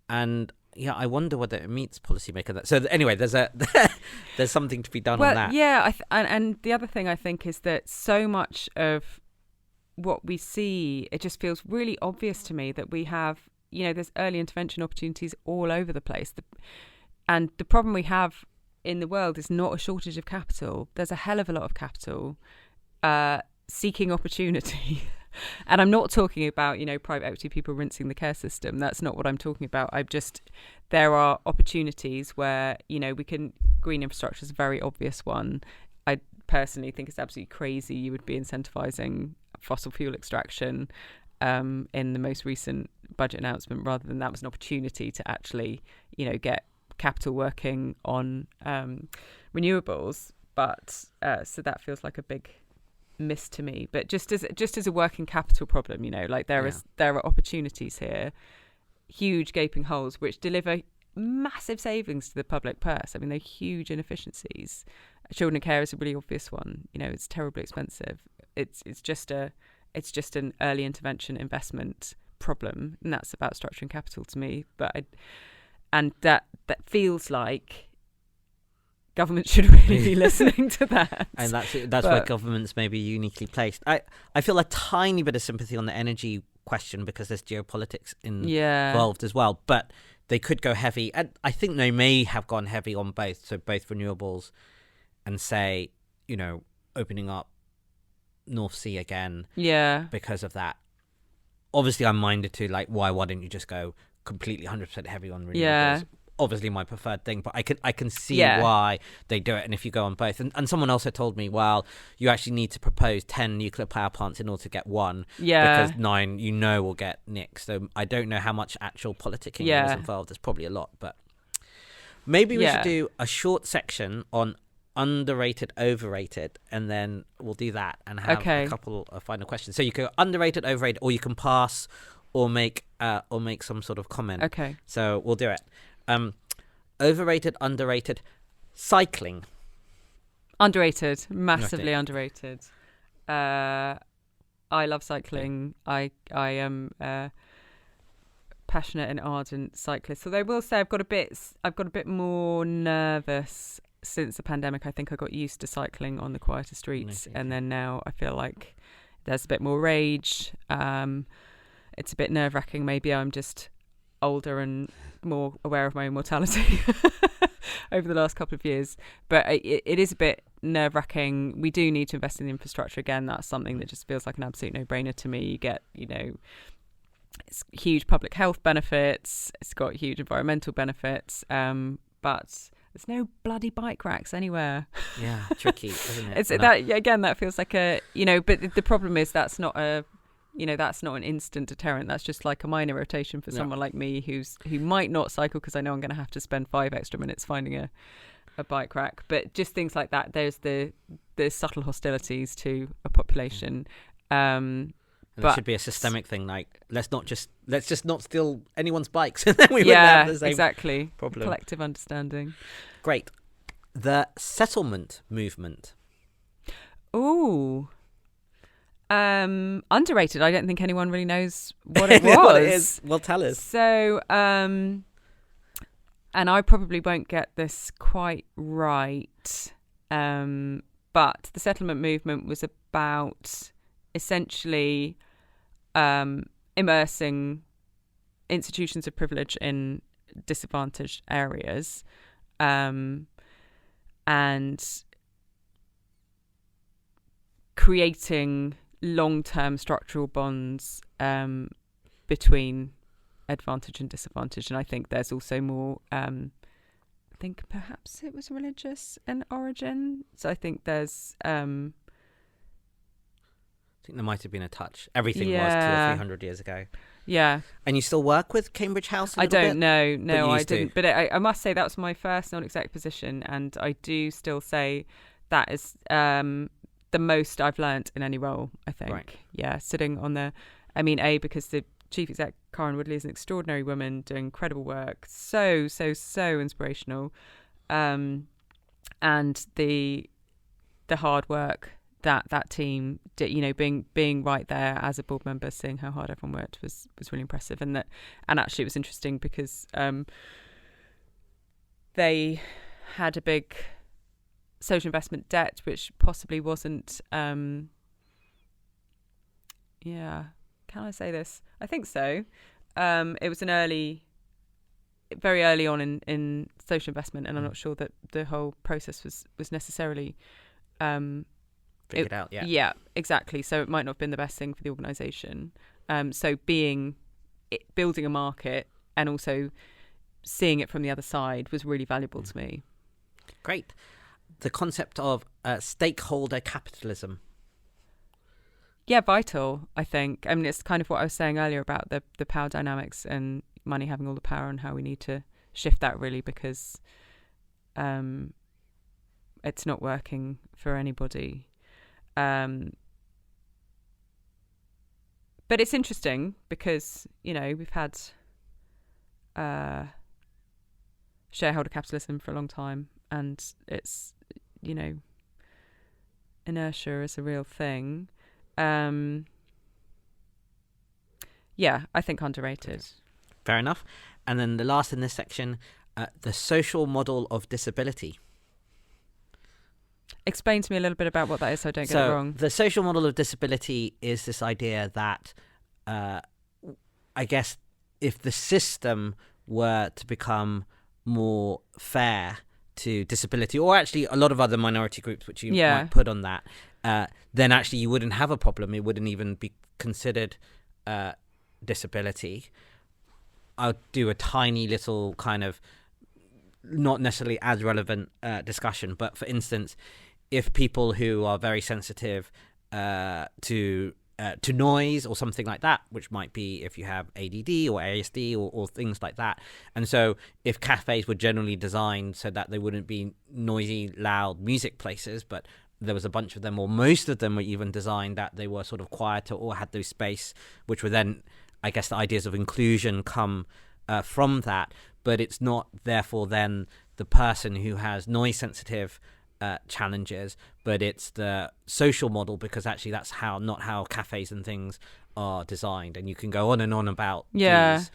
And yeah, I wonder whether it meets policymaker. So anyway, there's something to be done on that.
Yeah, and the other thing I think is that so much of what we see, it just feels really obvious to me that we have, there's early intervention opportunities all over the place. And the problem we have in the world is not a shortage of capital. There's a hell of a lot of capital seeking opportunity. And I'm not talking about, private equity people rinsing the care system. That's not what I'm talking about. There are opportunities where, green infrastructure is a very obvious one. I personally think it's absolutely crazy you would be incentivizing fossil fuel extraction in the most recent budget announcement, rather than that was an opportunity to actually, get capital working on renewables. But so that feels like a big miss to me. But just as a working capital problem, there are opportunities here, huge gaping holes which deliver massive savings to the public purse. I mean, they're huge inefficiencies. Children care is a really obvious one. It's terribly expensive. It's just an early intervention investment problem, and that's about structuring capital to me. And that feels like government should really be listening to that.
And that's where governments may be uniquely placed. I feel a tiny bit of sympathy on the energy question because there's geopolitics involved as well. But they could go heavy, and I think they may have gone heavy on both. So both renewables and say, opening up North Sea again. Yeah. Because of that. Obviously, I'm minded to why don't you just go completely 100% heavy on renewables? Yeah. Obviously my preferred thing, but I can see why they do it. And if you go on both, and someone also told me, well, you actually need to propose 10 nuclear power plants in order to get one, because 9 will get nicked. So I don't know how much actual politicking is involved. There's probably a lot, but maybe we should do a short section on underrated, overrated, and then we'll do that and have a couple of final questions. So you go underrated, overrated, or you can pass or make some sort of comment. Okay. So we'll do it. Overrated, underrated, cycling.
Underrated, massively underrated. I love cycling. I am a passionate and ardent cyclist. Although I will say I've got a bit more nervous since the pandemic. I think I got used to cycling on the quieter streets, and then now I feel like there's a bit more rage. It's a bit nerve-wracking. Maybe I'm just older and more aware of my own mortality over the last couple of years, but it is a bit nerve-wracking. We do need to invest in the infrastructure again. That's something that just feels like an absolute no-brainer to me. You get it's huge public health benefits, it's got huge environmental benefits, but there's no bloody bike racks anywhere.
Yeah, tricky, isn't it?
It's that again, that feels like a but the problem is that's not an instant deterrent. That's just like a minor rotation for someone like me who might not cycle, because I know I'm going to have to spend 5 extra minutes finding a bike rack. But just things like that. There's the subtle hostilities to a population. And
there should be a systemic thing, like let's just not steal anyone's bikes, and then we wouldn't have the same problem.
Collective understanding.
Great. The settlement movement.
Ooh. Underrated. I don't think anyone really knows what it was.
What it is. Well, tell us.
So, and I probably won't get this quite right, but the settlement movement was about essentially immersing institutions of privilege in disadvantaged areas, and creating long-term structural bonds between advantage and disadvantage. And I think there's also more, I think perhaps it was religious in origin. So I think there's... I
think there might have been a touch. Everything was 200 or 300 years ago.
Yeah.
And you still work with Cambridge House a
little bit?
I don't know.
No, I didn't. But I must say that was my first non-exec position. And I do still say that is... the most I've learnt in any role, I think. Right. Yeah, sitting on because the chief exec, Karen Woodley, is an extraordinary woman doing incredible work. So inspirational. And the hard work that team did, being right there as a board member, seeing how hard everyone worked was really impressive. And actually it was interesting because they had a big social investment debt, which possibly wasn't can I say this? I think so. It was very early on in social investment, and I'm not sure that the whole process was necessarily
figured out.
Yeah, exactly. So it might not have been the best thing for the organisation. So building a market and also seeing it from the other side was really valuable to me.
Great. The concept of stakeholder capitalism.
Yeah, vital, I think. I mean, it's kind of what I was saying earlier about the power dynamics and money having all the power, and how we need to shift that really, because it's not working for anybody. But it's interesting because, we've had shareholder capitalism for a long time, and it's, inertia is a real thing. Yeah, I think underrated.
Fair enough. And then the last in this section, the social model of disability.
Explain to me a little bit about what that is so I don't get it wrong.
The social model of disability is this idea that, I guess, if the system were to become more fair to disability, or actually a lot of other minority groups which you might put on that, then actually you wouldn't have a problem. It wouldn't even be considered disability. I'll do a tiny little kind of not necessarily as relevant discussion, but for instance, if people who are very sensitive to noise or something like that, which might be if you have ADD or ASD or things like that. And so if cafes were generally designed so that they wouldn't be noisy, loud music places, but there was a bunch of them, or most of them were even designed that they were sort of quieter or had those space, which were then, I guess, the ideas of inclusion come from that. But it's not therefore then the person who has noise sensitive challenges, but it's the social model, because actually that's not how cafes and things are designed. And you can go on and on about these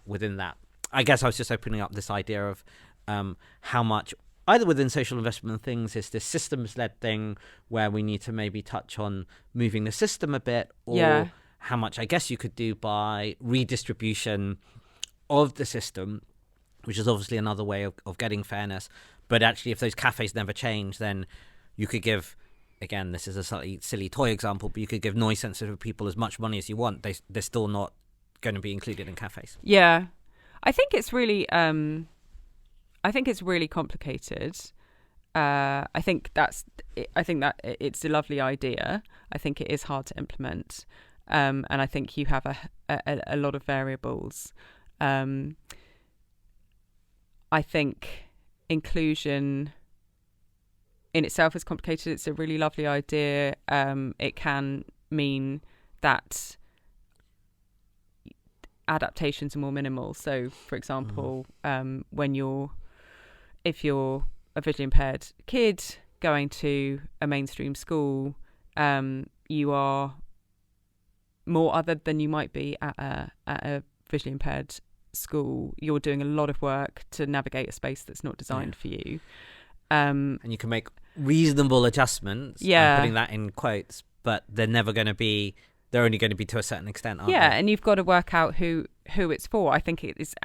within that. I guess I was just opening up this idea of how much either within social investment things is this systems-led thing where we need to maybe touch on moving the system a bit, or how much I guess you could do by redistribution of the system, which is obviously another way of getting fairness. But actually, if those cafes never change, then you could give, again, this is a slightly silly toy example, but you could give noise-sensitive people as much money as you want. They're still not going to be included in cafes.
Yeah, I think it's really, complicated. I think that it's a lovely idea. I think it is hard to implement, and I think you have a lot of variables. I think inclusion in itself is complicated. It's a really lovely idea. It can mean that adaptations are more minimal. So, for example, if you're a visually impaired kid going to a mainstream school, you are more other than you might be at a visually impaired school. You're doing a lot of work to navigate a space that's not designed for you. And
you can make reasonable adjustments, I'm putting that in quotes, but they're only going to be to a certain extent, aren't they?
And you've got to work out who it's for. I think it is,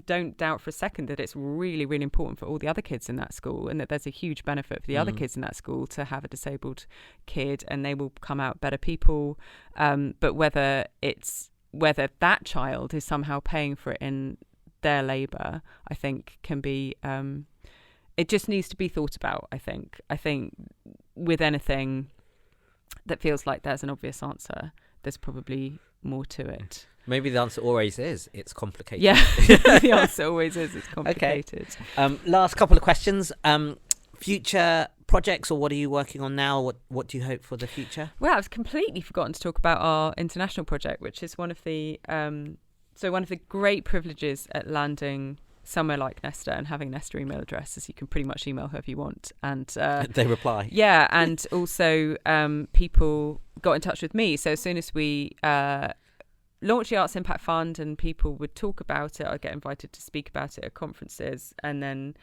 don't doubt for a second that it's really, really important for all the other kids in that school, and that there's a huge benefit for the other kids in that school to have a disabled kid, and they will come out better people. But whether that child is somehow paying for it in their labour, I think can be, it just needs to be thought about, I think. I think with anything that feels like there's an obvious answer, there's probably more to it.
Maybe the answer always is it's complicated.
Yeah, the answer always is it's complicated.
Okay. Last couple of questions. Future projects, or what are you working on now? What do you hope for the future?
Well, I've completely forgotten to talk about our international project, which is one of the great privileges at landing somewhere like Nesta and having Nesta email address, is you can pretty much email whoever you want, and
they reply.
Yeah, and also people got in touch with me. So as soon as we launched the Arts Impact Fund and people would talk about it, I'd get invited to speak about it at conferences, and then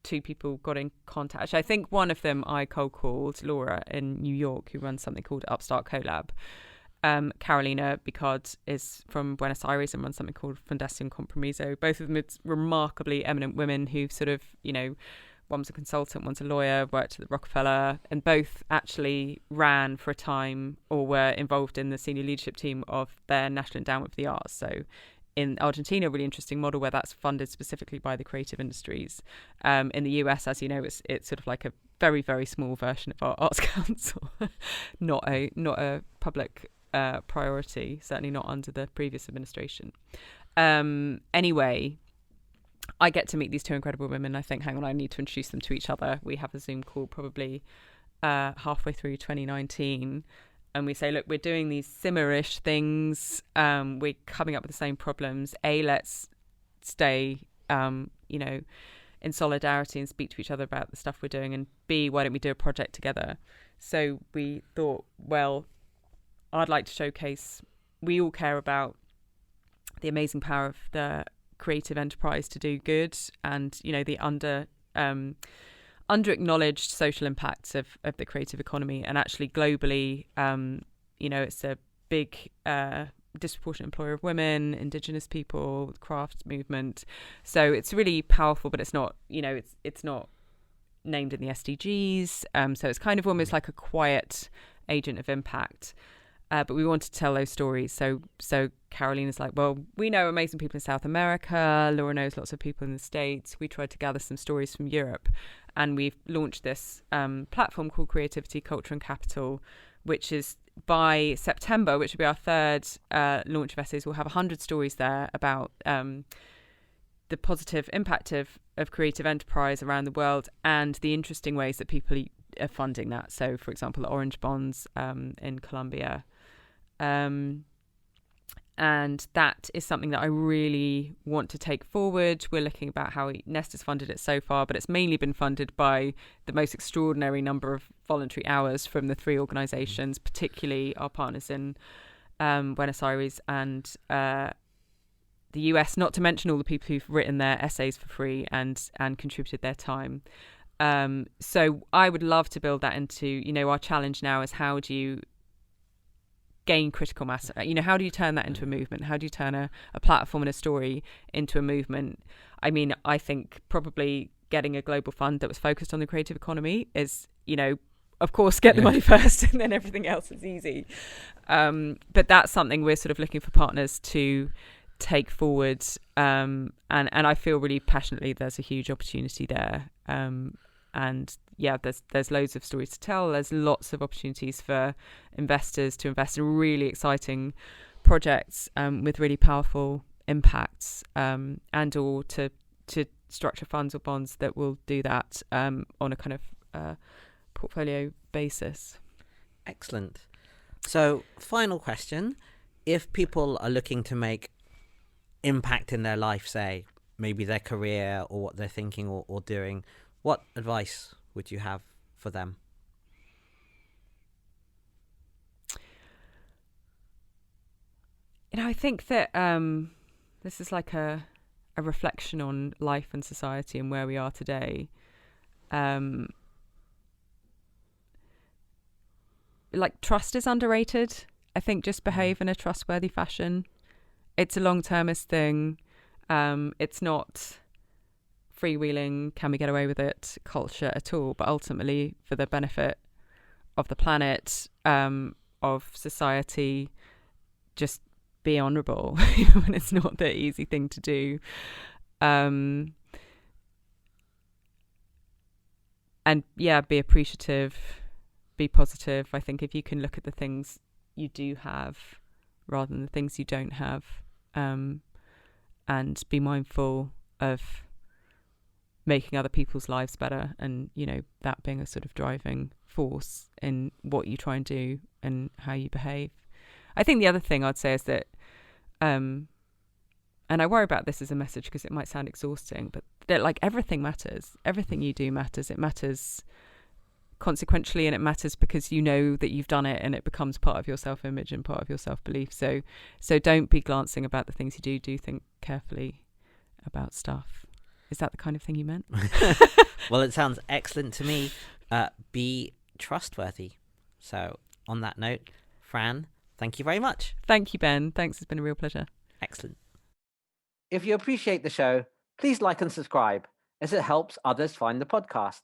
two people got in contact. Actually, I think one of them I cold called, Laura in New York, who runs something called Upstart Collab. Carolina Picard is from Buenos Aires and runs something called Fundación Compromiso. Both of them are remarkably eminent women who've sort of, one's a consultant, one's a lawyer, worked at the Rockefeller, and both actually ran for a time or were involved in the senior leadership team of their National Endowment for the Arts. So in Argentina, a really interesting model where that's funded specifically by the creative industries. In the US, as you know, it's sort of like a very, very small version of our Arts Council, not a public priority, certainly not under the previous administration. Anyway, I get to meet these two incredible women. I think, hang on, I need to introduce them to each other. We have a Zoom call probably halfway through 2019. And we say, look, we're doing these similar-ish things. We're coming up with the same problems. Let's stay, in solidarity and speak to each other about the stuff we're doing. And B, why don't we do a project together? So we thought, well, I'd like to showcase we all care about the amazing power of the creative enterprise to do good, and the under acknowledged social impacts of the creative economy. And actually globally, it's a big disproportionate employer of women, indigenous people, the crafts movement. So it's really powerful, but it's not it's not named in the SDGs. So it's kind of almost like a quiet agent of impact. But we want to tell those stories. So Carolina's like, well, we know amazing people in South America. Laura knows lots of people in the States. We tried to gather some stories from Europe, and we've launched this platform called Creativity, Culture and Capital, which is by September, which will be our third launch of essays. We'll have 100 stories there about the positive impact of creative enterprise around the world and the interesting ways that people are funding that. So, for example, orange bonds in Colombia. And that is something that I really want to take forward. We're looking about how Nesta's funded it so far, but it's mainly been funded by the most extraordinary number of voluntary hours from the 3 organisations, particularly our partners in Buenos Aires and the US, not to mention all the people who've written their essays for free and contributed their time. So I would love to build that into, our challenge now is how do you gain critical mass? How do you turn that into a movement? How do you turn a platform and a story into a movement? I mean, I think probably getting a global fund that was focused on the creative economy is, of course, get the money first and then everything else is easy. But that's something we're sort of looking for partners to take forward. And I feel really passionately there's a huge opportunity there. And yeah, there's loads of stories to tell. There's lots of opportunities for investors to invest in really exciting projects with really powerful impacts, and or to structure funds or bonds that will do that on a kind of portfolio basis.
Excellent. So, final question. If people are looking to make impact in their life, say, maybe their career or what they're thinking or doing, what advice would you have for them?
I think that this is like a reflection on life and society and where we are today. Like, trust is underrated. I think just behave in a trustworthy fashion. It's a long-termist thing. It's not freewheeling, can we get away with it culture at all, but ultimately for the benefit of the planet, of society, just be honourable when it's not the easy thing to do. And yeah, be appreciative, be positive. I think if you can look at the things you do have rather than the things you don't have, and be mindful of making other people's lives better, and that being a sort of driving force in what you try and do and how you behave. I think the other thing I'd say is that and I worry about this as a message because it might sound exhausting, but that like everything matters. Everything you do matters. It matters consequentially, and it matters because you know that you've done it and it becomes part of your self-image and part of your self-belief. So don't be glancing about the things you do. Do think carefully about stuff. Is that the kind of thing you meant?
Well, it sounds excellent to me. Be trustworthy. So on that note, Fran, thank you very much.
Thank you, Ben. Thanks. It's been a real pleasure.
Excellent. If you appreciate the show, please like and subscribe, as it helps others find the podcast.